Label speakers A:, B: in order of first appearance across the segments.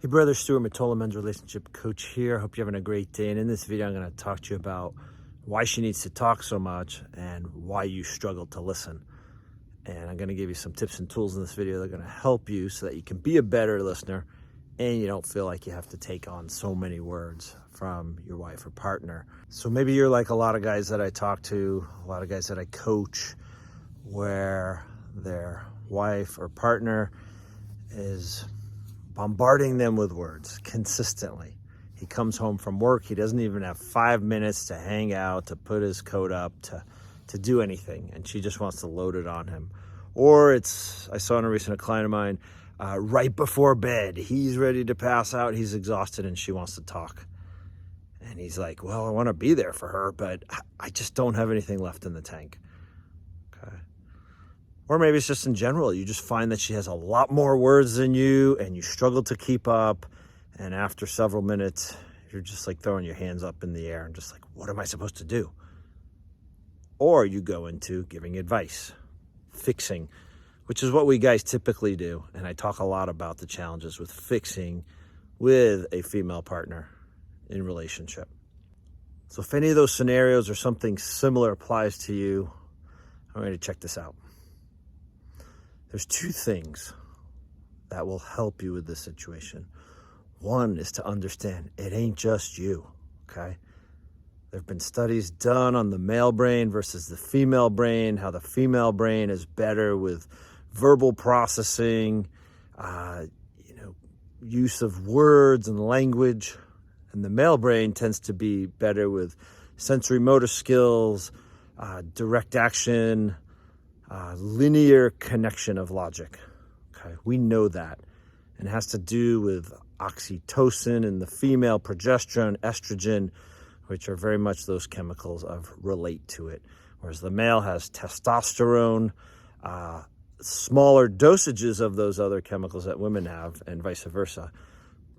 A: Hey brother, Stuart Matola, men's relationship coach here. Hope you're having a great day. And in this video, I'm going to talk to you about why she needs to talk so much and why you struggle to listen. And I'm going to give you some tips and tools in this video that are going to help you so that you can be a better listener and you don't feel like you have to take on so many words from your wife or partner. So maybe you're like a lot of guys that I talk to, a lot of guys that I coach, where their wife or partner is bombarding them with words consistently. He comes home from work, he doesn't even have 5 minutes to hang out, to put his coat up, to do anything, and she just wants to load it on him. Or I saw in a recent client of mine, right before bed, he's ready to pass out, he's exhausted, and she wants to talk. And he's like, well, I want to be there for her, but I just don't have anything left in the tank. Okay. Or maybe it's just in general, you just find that she has a lot more words than you and you struggle to keep up. And after several minutes, you're just like throwing your hands up in the air and just like, what am I supposed to do? Or you go into giving advice, fixing, which is what we guys typically do. And I talk a lot about the challenges with fixing with a female partner in relationship. So if any of those scenarios or something similar applies to you, I'm going to check this out. There's two things that will help you with this situation. One is to understand it ain't just you, okay? There have been studies done on the male brain versus the female brain, how the female brain is better with verbal processing, use of words and language, and the male brain tends to be better with sensory motor skills, direct action, linear connection of logic. Okay, we know that. And it has to do with oxytocin and the female, progesterone, estrogen, which are very much those chemicals of relate to it. Whereas the male has testosterone, smaller dosages of those other chemicals that women have, and vice versa.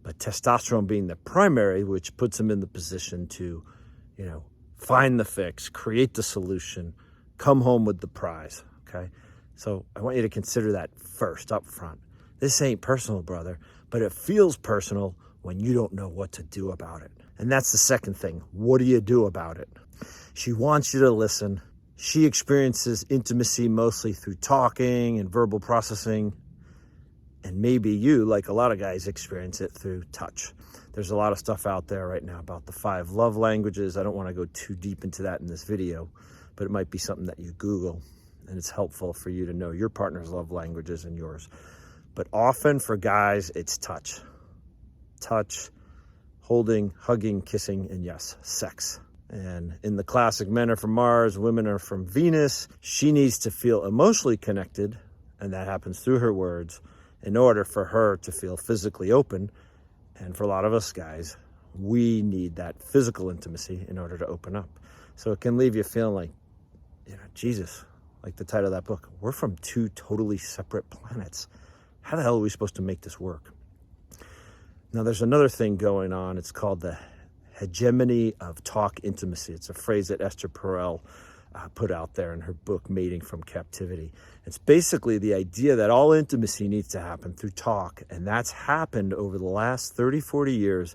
A: But testosterone being the primary, which puts him in the position to, find the fix, create the solution, come home with the prize. Okay, so I want you to consider that first up front. This ain't personal, brother, but it feels personal when you don't know what to do about it. And that's the second thing. What do you do about it? She wants you to listen. She experiences intimacy mostly through talking and verbal processing. And maybe you, like a lot of guys, experience it through touch. There's a lot of stuff out there right now about the 5 love languages. I don't want to go too deep into that in this video, but it might be something that you Google. And it's helpful for you to know your partner's love languages and yours. But often for guys, it's touch. Touch, holding, hugging, kissing, and yes, sex. And in the classic men are from Mars, women are from Venus, she needs to feel emotionally connected, and that happens through her words, in order for her to feel physically open. And for a lot of us guys, we need that physical intimacy in order to open up. So it can leave you feeling like, Jesus, like the title of that book, we're from 2 totally separate planets. How the hell are we supposed to make this work? Now, there's another thing going on. It's called the hegemony of talk intimacy. It's a phrase that Esther Perel put out there in her book, Mating from Captivity. It's basically the idea that all intimacy needs to happen through talk. And that's happened over the last 30, 40 years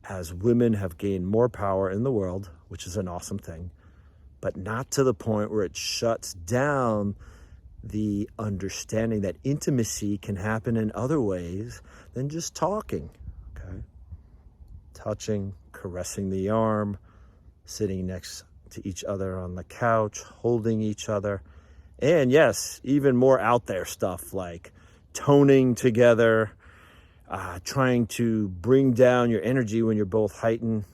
A: as women have gained more power in the world, which is an awesome thing, but not to the point where it shuts down the understanding that intimacy can happen in other ways than just talking, okay? Touching, caressing the arm, sitting next to each other on the couch, holding each other. And yes, even more out there stuff like toning together, trying to bring down your energy when you're both heightened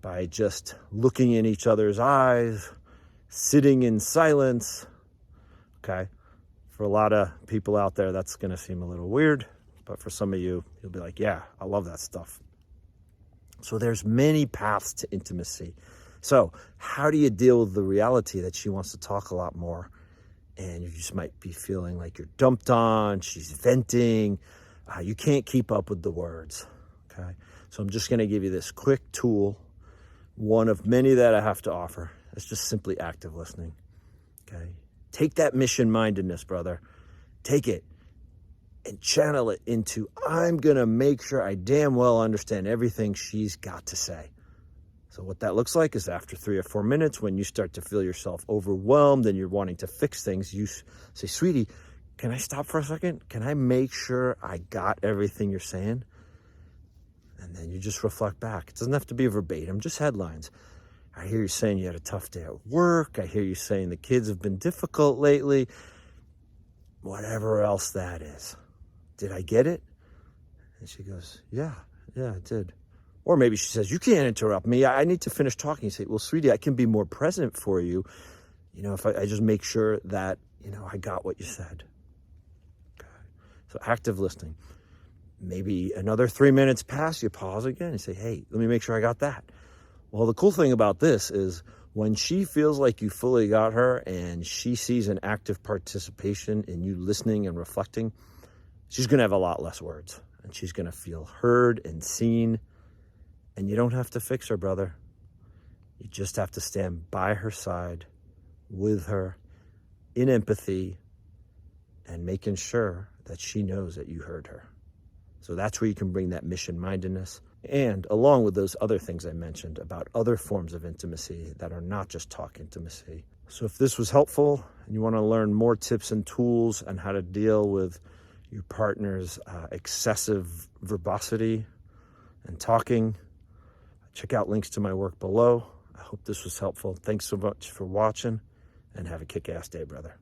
A: by just looking in each other's eyes, sitting in silence. Okay, for a lot of people out there, that's going to seem a little weird, but for some of you, you'll be like, yeah, I love that stuff. So there's many paths to intimacy. So how do you deal with the reality that she wants to talk a lot more, and you just might be feeling like you're dumped on, she's venting, you can't keep up with the words, okay? So I'm just going to give you this quick tool, one of many that I have to offer. It's just simply active listening, okay? Take that mission-mindedness, brother. Take it. and channel it into, I'm going to make sure I damn well understand everything she's got to say. So what that looks like is after 3 or 4 minutes, when you start to feel yourself overwhelmed and you're wanting to fix things, you say, sweetie, can I stop for a second? Can I make sure I got everything you're saying? And then you just reflect back. It doesn't have to be verbatim, just headlines. I hear you saying you had a tough day at work. I hear you saying the kids have been difficult lately. Whatever else that is. Did I get it? And she goes, yeah, I did. Or maybe she says, you can't interrupt me. I need to finish talking. You say, well, sweetie, I can be more present for you. If I just make sure that, I got what you said. Okay. So active listening. Maybe another 3 minutes pass, you pause again and say, hey, let me make sure I got that. Well, the cool thing about this is when she feels like you fully got her and she sees an active participation in you listening and reflecting, she's going to have a lot less words and she's going to feel heard and seen. And you don't have to fix her, brother. You just have to stand by her side with her in empathy and making sure that she knows that you heard her. So that's where you can bring that mission-mindedness, and along with those other things I mentioned about other forms of intimacy that are not just talk intimacy. So if this was helpful and you want to learn more tips and tools on how to deal with your partner's excessive verbosity and talking, check out links to my work below. I hope this was helpful. Thanks so much for watching, and have a kick-ass day, brother.